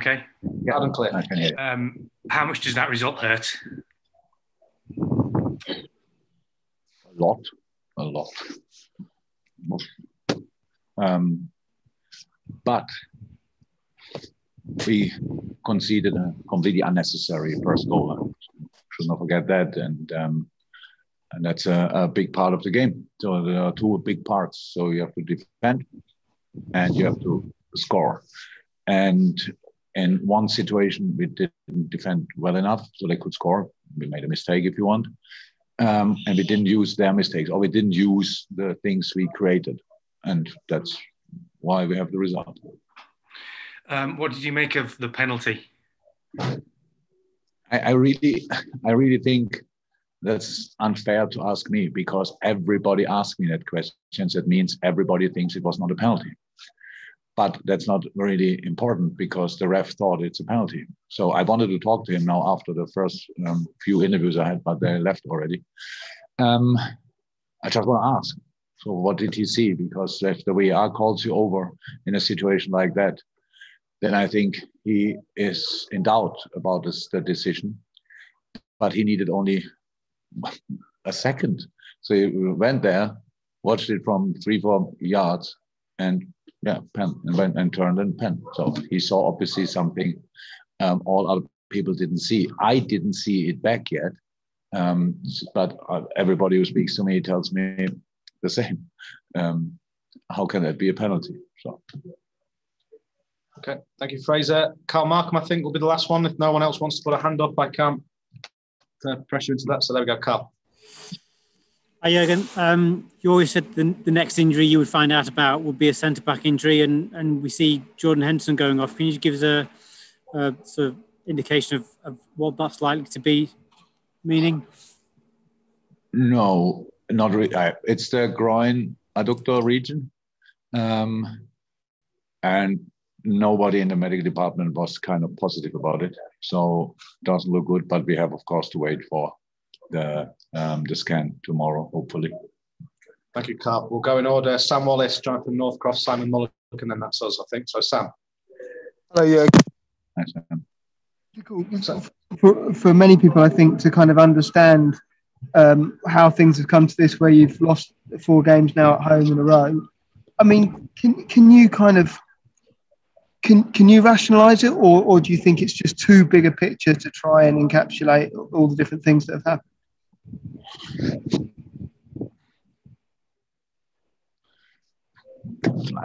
Okay. Yeah, loud and clear. I can hear How much does that result hurt? A lot. But we conceded a completely unnecessary first goal. Should not forget that, and that's a big part of the game. So there are two big parts. So you have to defend, and you have to score. And in one situation, we didn't defend well enough, so they could score. We made a mistake, if you want, and we didn't use their mistakes, or we didn't use the things we created, and that's why we have the result. What did you make of the penalty? I really think that's unfair to ask me, because everybody asked me that question. That means everybody thinks it was not a penalty. But that's not really important, because the ref thought it's a penalty. So I wanted to talk to him now after the first few interviews I had, but they left already. I just want to ask, so what did he see? Because if the VAR calls you over in a situation like that, then I think he is in doubt about the decision. But he needed only a second. So he went there, watched it from 3-4 yards, and pen, and went and turned and pen. So he saw obviously something all other people didn't see. I didn't see it back yet, but everybody who speaks to me tells me the same. How can that be a penalty? So. Okay, thank you, Fraser. Carl Markham, I think, will be the last one. If no one else wants to put a hand up, I can't pressure into that. So there we go, Carl. Hi, Jurgen. You always said the next injury you would find out about would be a centre-back injury, and we see Jordan Henderson going off. Can you just give us a sort of indication of what that's likely to be meaning? No, not really. It's the groin adductor region. And nobody in the medical department was kind of positive about it. So it doesn't look good, but we have, of course, to wait for the scan tomorrow, hopefully. Thank you, Carl. We'll go in order. Sam Wallace, Jonathan Northcroft, Simon Mullock, and then that's us, I think. So, Sam. Hello, Jurgen. Hi, Sam. For many people, I think, to kind of understand how things have come to this, where you've lost 4 games now at home in a row. I mean, can you kind of can you rationalise it, or do you think it's just too big a picture to try and encapsulate all the different things that have happened?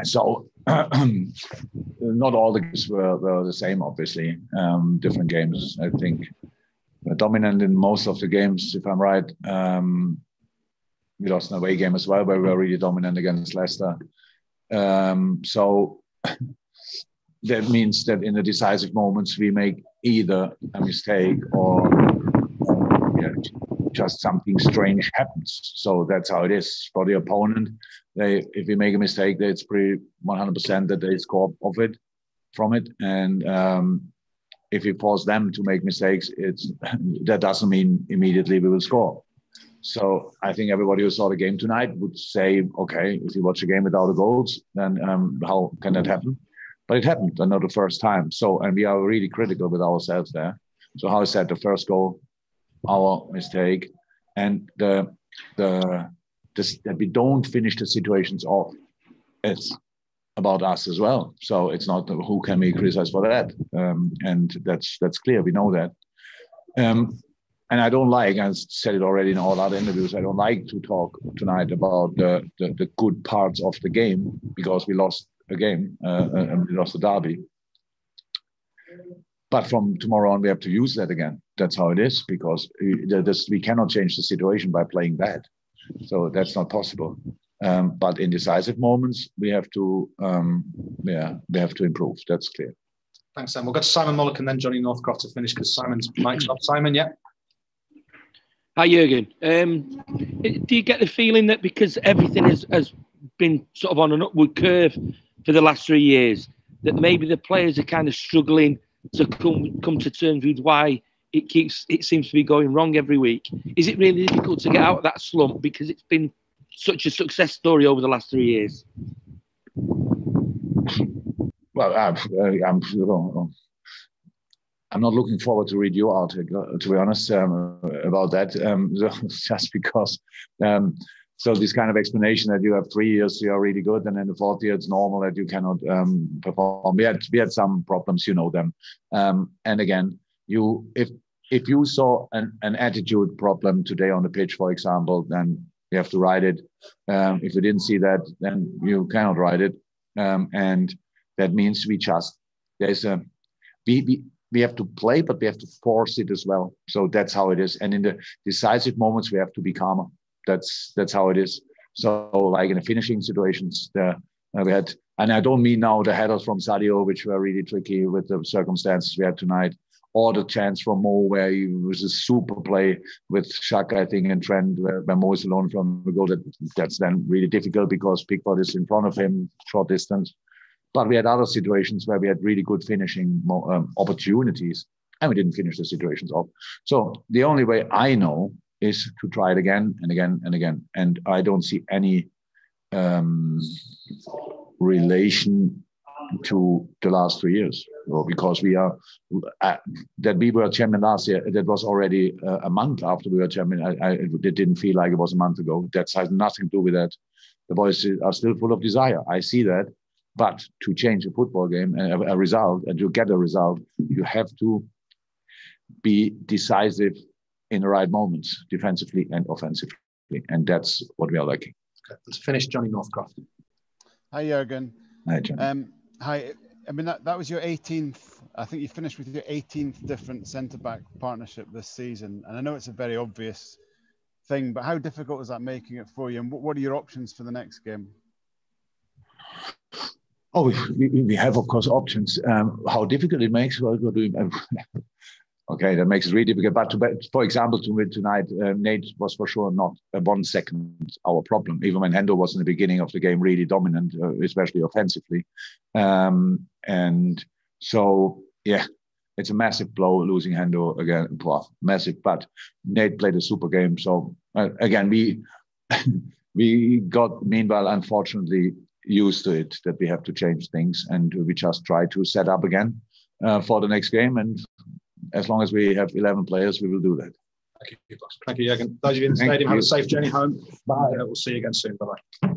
So, not all the games were the same, obviously. Different games, I think. We're dominant in most of the games, if I'm right. We lost an away game as well, where we were really dominant against Leicester. So that means that in the decisive moments, we make either a mistake or just something strange happens. So that's how it is for the opponent. If we make a mistake, it's pretty 100% that they score from it. And if we force them to make mistakes, that doesn't mean immediately we will score. So I think everybody who saw the game tonight would say, okay, if you watch a game without the goals, then how can that happen? But it happened, and not the first time. So, and we are really critical with ourselves there. So how I said, the first goal, our mistake, and that we don't finish the situations off. It's about us as well. So it's not who can we criticize for that, and that's clear. We know that. And I don't like, I said it already in all other interviews, I don't like to talk tonight about the good parts of the game, because we lost a game and we lost a derby. But from tomorrow on, we have to use that again. That's how it is, because we cannot change the situation by playing bad. So that's not possible. But in decisive moments, we have to improve. That's clear. Thanks, Sam. We'll go to Simon Mullock and then Johnny Northcroft to finish, because Simon's mic's off. Simon, yeah. Hi, Jurgen. Do you get the feeling that because everything has been sort of on an upward curve for the last 3 years, that maybe the players are kind of struggling to come to terms with why it seems to be going wrong every week? Is it really difficult to get out of that slump because it's been such a success story over the last 3 years? Well, I'm not looking forward to read you out, to be honest, about that, just because. So this kind of explanation that you have 3 years, you are really good, and then the fourth year it's normal that you cannot perform. We had some problems, you know them, and again, if you saw an attitude problem today on the pitch, for example, then you have to write it. If you didn't see that, then you cannot write it, and that means we have to play, but we have to force it as well. So that's how it is. And in the decisive moments, we have to be calmer. That's how it is. So like in the finishing situations, we had, and I don't mean now the headers from Sadio, which were really tricky with the circumstances we had tonight, or the chance from Mo, where he was a super play with Xhaka, I think, and Trent, where Mo is alone from the goal. That's then really difficult because Pickford is in front of him, short distance. But we had other situations where we had really good finishing opportunities, and we didn't finish the situations off. So the only way I know is to try it again and again and again. And I don't see any relation to the last 3 years, because we are that we were champion last year. That was already a month after we were champion. It didn't feel like it was a month ago. That has nothing to do with that. The boys are still full of desire. I see that. But to change a football game and a result, and to get a result, you have to be decisive in the right moments, defensively and offensively. And that's what we are lacking. Okay, let's finish Johnny Northcroft. Hi, Jurgen. Hi, John. Hi. I mean, that was your 18th. I think you finished with your 18th different centre-back partnership this season. And I know it's a very obvious thing, but how difficult is that making it for you? And what are your options for the next game? Oh, we have, of course, options. How difficult it makes, well, okay, that makes it really difficult. But for example, tonight, Nate was for sure not 1 second our problem, even when Hendo was in the beginning of the game really dominant, especially offensively. And so, yeah, it's a massive blow losing Hendo again, massive. But Nate played a super game. So again, we got, meanwhile, unfortunately, used to it, that we have to change things, and we just try to set up again for the next game. And as long as we have 11 players, we will do that. Thank you, Jurgen. Those of you in the stadium, have a safe journey home. Bye. We'll see you again soon. Bye-bye.